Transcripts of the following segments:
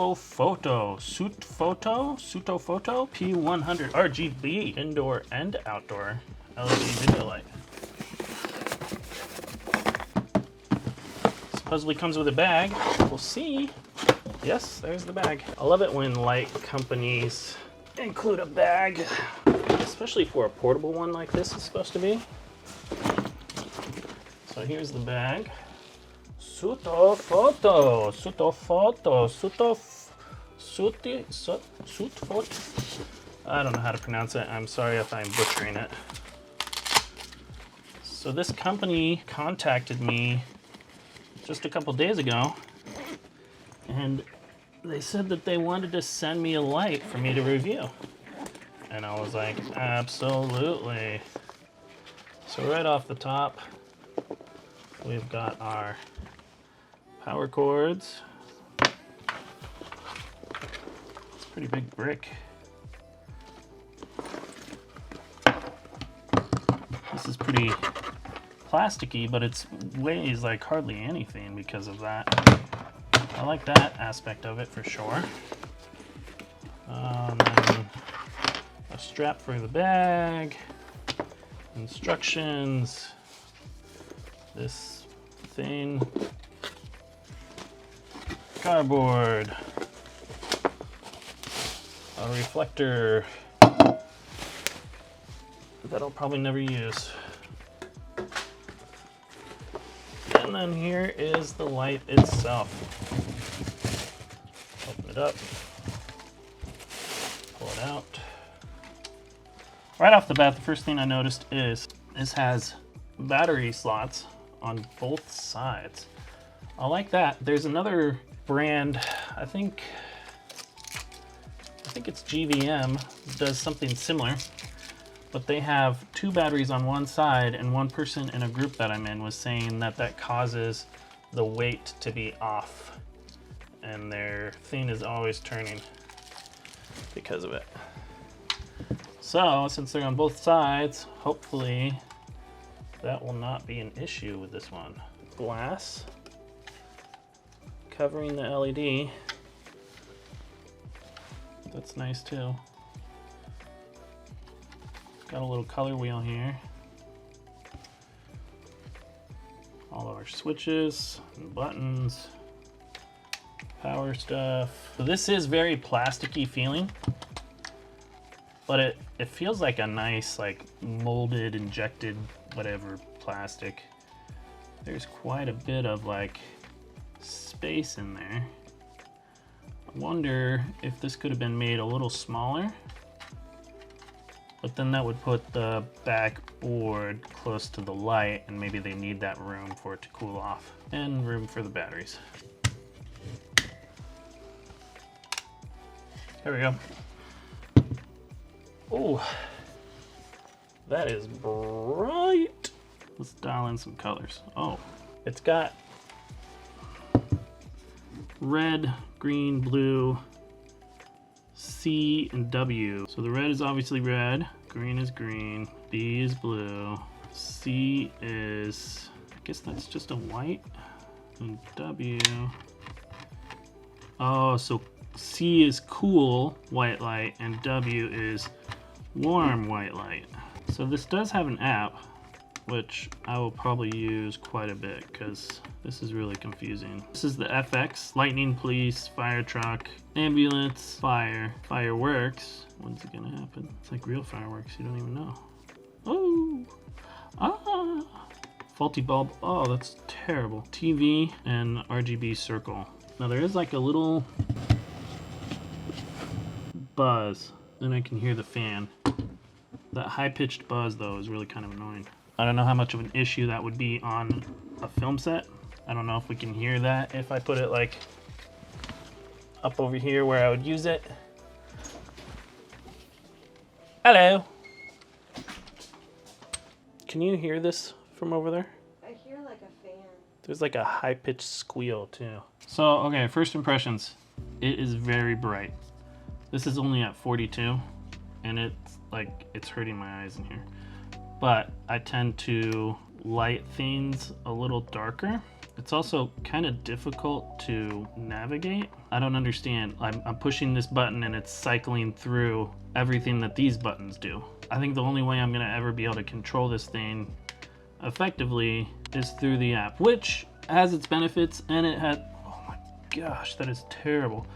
Sutefoto P100 RGB indoor and outdoor LED video light. Supposedly comes with a bag. We'll see. Yes, there's the bag. I love it when light companies include a bag, especially for a portable one like this is supposed to be. So here's the bag. Sutefoto. I don't know how to pronounce it. I'm sorry if I'm butchering it. So this company contacted me just a couple days ago, and they said that they wanted to send me a light for me to review. And I was like, absolutely. So right off the top, we've got our power cords. It's a pretty big brick. This is pretty plasticky, but it weighs like hardly anything because of that. I like that aspect of it for sure. Then a strap for the bag, instructions, this thing, cardboard, a reflector that I'll probably never use. And then here is the light itself. Open it up, pull it out. Right off the bat, the first thing I noticed is this has battery slots on both sides. I like that. There's another brand, I think it's GVM, does something similar, but they have two batteries on one side, and one person in a group that I'm in was saying that that causes the weight to be off, and their thing is always turning because of it. So since they're on both sides, hopefully that will not be an issue with this one. Glass covering the LED. That's nice too. Got a little color wheel here. All of our switches and buttons, power stuff. So this is very plasticky feeling, but it feels like a nice, like molded, injected, whatever plastic. There's quite a bit of like space in there. I wonder if this could have been made a little smaller, but then that would put the backboard close to the light, and maybe they need that room for it to cool off, and room for the batteries. There we go. Oh, that is bright. Let's dial in some colors. Oh, it's got red, green, blue, C, and W. So the red is obviously red, green is green, B is blue, C is, I guess that's just a white, and W. Oh, so C is cool white light, and W is warm white light. So this does have an app, which I will probably use quite a bit because this is really confusing. This is the FX, lightning, police, fire truck, ambulance, fire, fireworks. When's it gonna happen? It's like real fireworks, you don't even know. Oh, ah, faulty bulb, oh, that's terrible. TV and RGB circle. Now there is like a little buzz, then I can hear the fan. That high-pitched buzz though is really kind of annoying. I don't know how much of an issue that would be on a film set. I don't know if we can hear that if I put it like up over here where I would use it. Hello. Can you hear this from over there? I hear like a fan. There's like a high-pitched squeal too. So, okay, first impressions. It is very bright. This is only at 42, and it's hurting my eyes in here. But I tend to light things a little darker. It's also kind of difficult to navigate. I don't understand. I'm pushing this button and it's cycling through everything that these buttons do. I think the only way I'm gonna ever be able to control this thing effectively is through the app, which has its benefits, and it had, oh my gosh, that is terrible.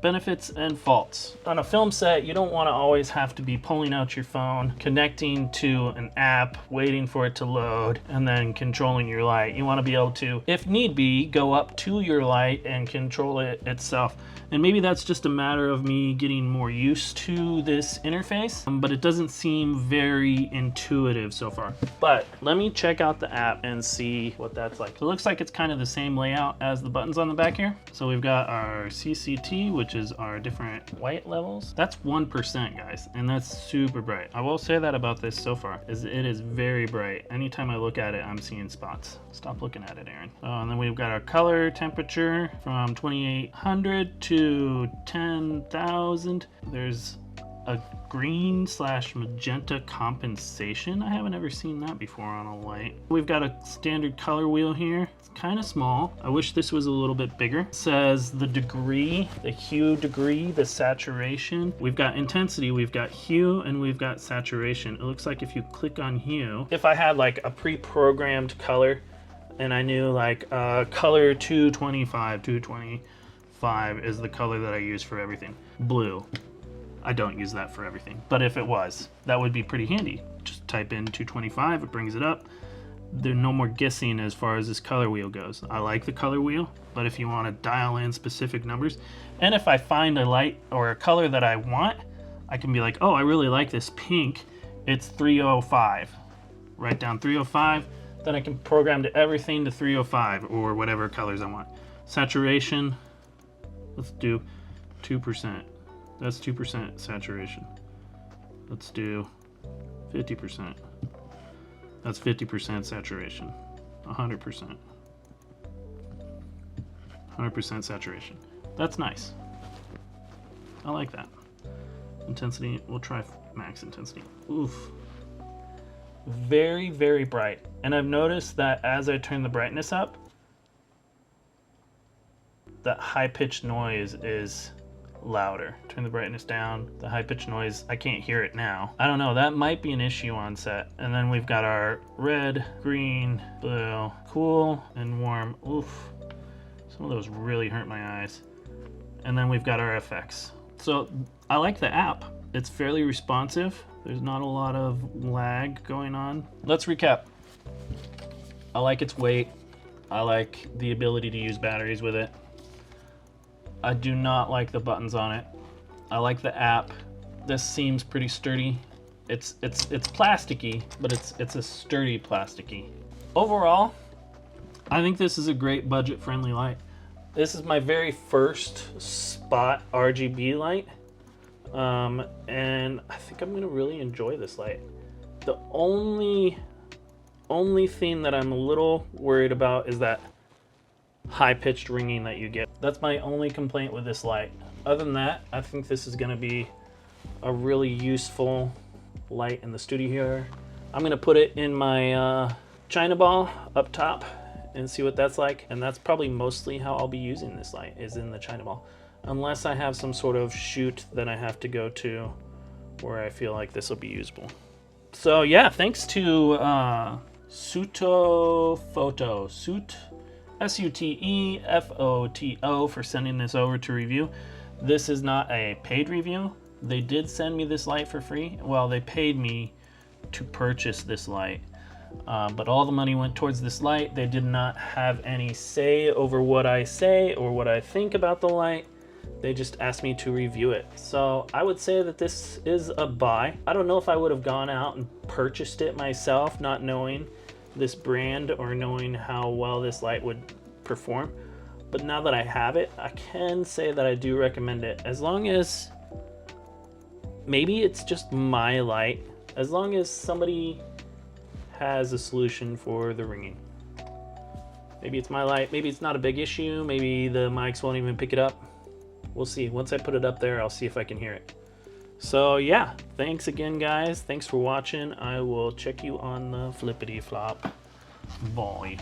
Benefits and faults. On a film set, you don't want to always have to be pulling out your phone, connecting to an app, waiting for it to load, and then controlling your light. You want to be able to, if need be, go up to your light and control it itself. And maybe that's just a matter of me getting more used to this interface, but it doesn't seem very intuitive so far. But let me check out the app and see what that's like. So it looks like it's kind of the same layout as the buttons on the back here. So we've got our CCT, which is our different white levels. That's 1%, guys, and that's super bright. I will say that about this so far, is it is very bright. Anytime I look at it, I'm seeing spots. Stop looking at it, Aaron. And then we've got our color temperature from 2800 to 10,000. There's a green / magenta compensation. I haven't ever seen that before on a light. We've got a standard color wheel here. It's kind of small. I wish this was a little bit bigger. It says the degree, the hue degree, the saturation. We've got intensity, we've got hue, and we've got saturation. It looks like if you click on hue, if I had like a pre-programmed color and I knew like color 225 is the color that I use for everything. Blue. I don't use that for everything, but if it was, that would be pretty handy. Just type in 225, it brings it up. There's no more guessing as far as this color wheel goes. I like the color wheel, but if you want to dial in specific numbers, and if I find a light or a color that I want, I can be like, oh, I really like this pink. It's 305. Write down 305, then I can program to everything to 305 or whatever colors I want. Saturation, let's do 2%. That's 2% saturation. Let's do 50%. That's 50% saturation. 100%. 100% saturation. That's nice. I like that. Intensity, we'll try max intensity. Oof. Very, very bright. And I've noticed that as I turn the brightness up, that high-pitched noise is louder. Turn the brightness down, the high-pitched noise, I can't hear it now. I don't know, that might be an issue on set. And then we've got our red, green, blue, cool and warm. Oof, some of those really hurt my eyes. And then we've got our effects. So I like the app. It's fairly responsive. There's not a lot of lag going on. Let's recap. I like its weight. I like the ability to use batteries with it. I do not like the buttons on it. I like the app. This seems pretty sturdy. It's plasticky, but it's a sturdy plasticky. Overall, I think this is a great budget-friendly light. This is my very first Spot RGB light, and I think I'm gonna really enjoy this light. The only thing that I'm a little worried about is that high-pitched ringing that you get. That's my only complaint with this light. Other than that, I think this is gonna be a really useful light in the studio here. I'm gonna put it in my China ball up top and see what that's like. And that's probably mostly how I'll be using this light, is in the China ball. Unless I have some sort of shoot that I have to go to where I feel like this will be usable. So yeah, thanks to Sutefoto, Sutefoto for sending this over to review. This is not a paid review. They did send me this light for free. Well, they paid me to purchase this light, but all the money went towards this light. They did not have any say over what I say or what I think about the light. They just asked me to review it. So I would say that this is a buy. I don't know if I would have gone out and purchased it myself, not knowing this brand or knowing how well this light would perform. But now that I have it, I can say that I do recommend it. As long as, maybe it's just my light, as long as somebody has a solution for the ringing. Maybe it's my light, maybe it's not a big issue, maybe the mics won't even pick it up. We'll see. Once I put it up there, I'll see if I can hear it. So yeah, thanks again, guys. Thanks for watching. I will check you on the flippity flop. Bye.